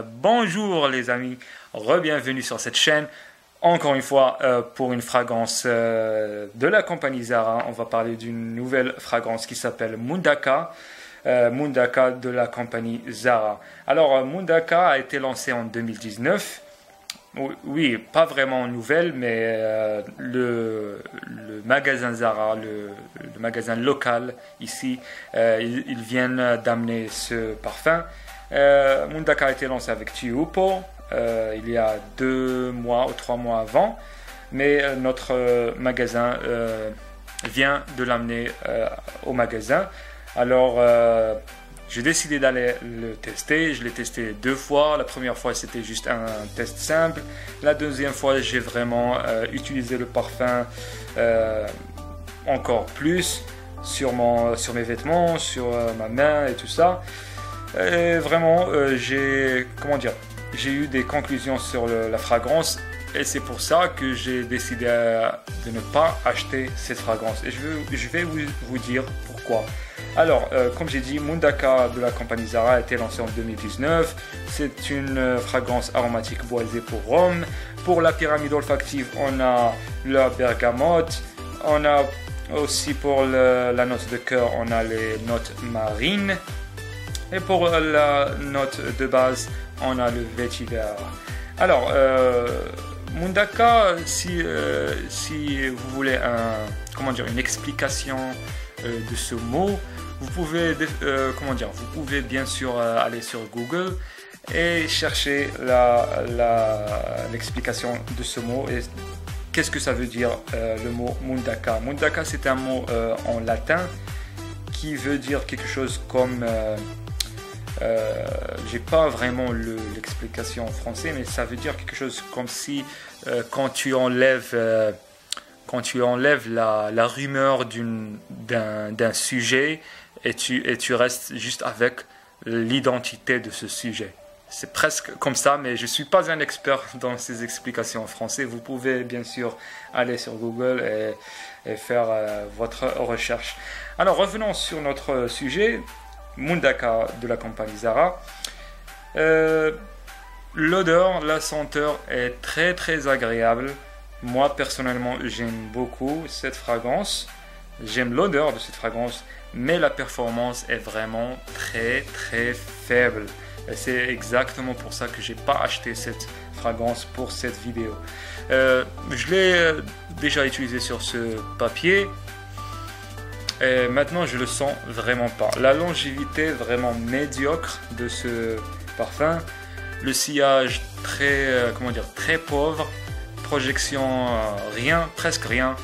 bonjour les amis, re-bienvenue sur cette chaîne. Encore une fois, pour une fragrance de la compagnie Zara, on va parler d'une nouvelle fragrance qui s'appelle Mundaka. Mundaka de la compagnie Zara. Alors, Mundaka a été lancé en 2019. Oui, pas vraiment nouvelle, mais le magasin Zara, le magasin local ici, ils viennent d'amener ce parfum. Mundaka a été lancé avec Tiupo il y a 2 mois ou 3 mois avant, mais notre magasin vient de l'amener au magasin. Alors, j'ai décidé d'aller le tester. Je l'ai testé 2 fois. La première fois, c'était juste un test simple. La deuxième fois, j'ai vraiment utilisé le parfum encore plus sur mes vêtements, sur ma main et tout ça. Et vraiment, j'ai eu des conclusions sur la fragrance. Et c'est pour ça que j'ai décidé de ne pas acheter cette fragrance. Et je vais vous dire pourquoi. Alors, comme j'ai dit, Mundaka de la compagnie Zara a été lancé en 2019. C'est une fragrance aromatique boisée pour Rome. Pour la pyramide olfactive, on a la bergamote. On a aussi pour la note de cœur, on a les notes marines. Et pour la note de base, on a le vétiver. Alors, Mundaka, si vous voulez une explication de ce mot, vous pouvez bien sûr aller sur Google et chercher l'explication de ce mot et qu'est-ce que ça veut dire le mot Mundaka. Mundaka, c'est un mot en latin qui veut dire quelque chose comme j'ai pas vraiment l'explication en français, mais ça veut dire quelque chose comme si quand tu enlèves la rumeur d'un sujet et tu restes juste avec l'identité de ce sujet. C'est presque comme ça, mais je ne suis pas un expert dans ces explications en français. Vous pouvez bien sûr aller sur Google et faire votre recherche. Alors revenons sur notre sujet, Mundaka de la compagnie Zara. L'odeur, la senteur est très très agréable. Moi personnellement j'aime beaucoup cette fragrance. J'aime l'odeur de cette fragrance, mais la performance est vraiment très très faible. Et c'est exactement pour ça que j'ai pas acheté cette fragrance pour cette vidéo. Je l'ai déjà utilisé sur ce papier. Et maintenant je le sens vraiment pas. La longévité vraiment médiocre de ce parfum. Le sillage très pauvre. Projection rien, presque rien.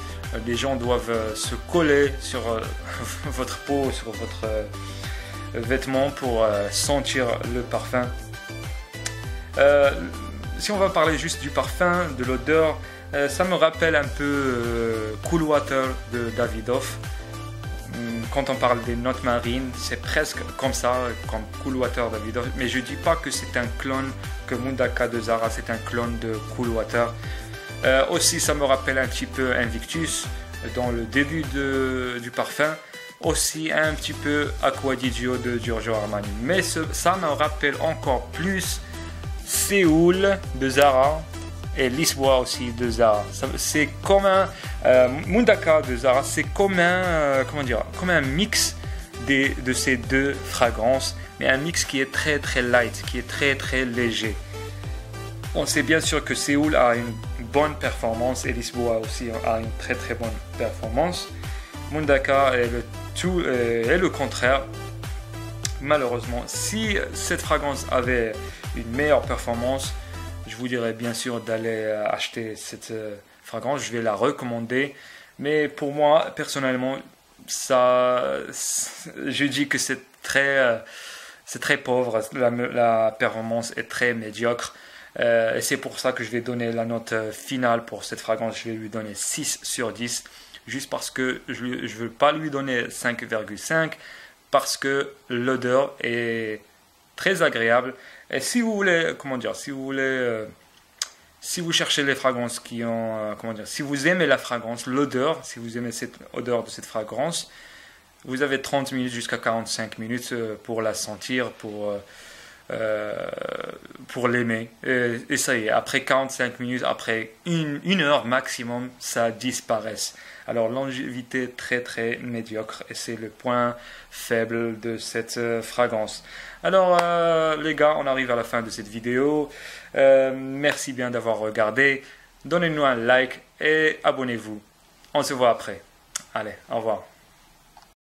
Les gens doivent se coller sur votre peau, sur votre vêtement pour sentir le parfum. Si on va parler juste du parfum, de l'odeur, ça me rappelle un peu Cool Water de Davidoff. Quand on parle des notes marines, c'est presque comme ça, comme Cool Water Davidoff. Mais je ne dis pas que c'est un clone, que Mundaka de Zara c'est un clone de Cool Water. Aussi, ça me rappelle un petit peu Invictus dans le début du parfum. Aussi un petit peu Acqua di Gio de Giorgio Armani. Mais ça me rappelle encore plus Séoul de Zara et Lisboa aussi de Zara. C'est comme un Mundaka de Zara, c'est comme un mix de ces deux fragrances, mais un mix qui est très très light, qui est très très léger. On sait bien sûr que Séoul a une bonne performance et Lisboa aussi a une très très bonne performance. Mundaka est le contraire. Malheureusement, si cette fragrance avait une meilleure performance, je vous dirais bien sûr d'aller acheter cette fragrance. Je vais la recommander. Mais pour moi, personnellement, je dis que c'est très pauvre. La performance est très médiocre. Et c'est pour ça que je vais donner la note finale pour cette fragrance. Je vais lui donner 6 sur 10. Juste parce que je ne veux pas lui donner 5,5. Parce que l'odeur est très agréable. Et si vous voulez, si vous cherchez les fragrances qui ont, si vous aimez la fragrance, l'odeur, si vous aimez cette odeur de cette fragrance, vous avez 30 minutes jusqu'à 45 minutes pour la sentir, pour l'aimer. Et ça y est, après 45 minutes, après une heure maximum, ça disparaît. Alors longévité très très médiocre et c'est le point faible de cette fragrance. Alors les gars, on arrive à la fin de cette vidéo. Merci bien d'avoir regardé. Donnez-nous un like et abonnez-vous. On se voit après. Allez, au revoir.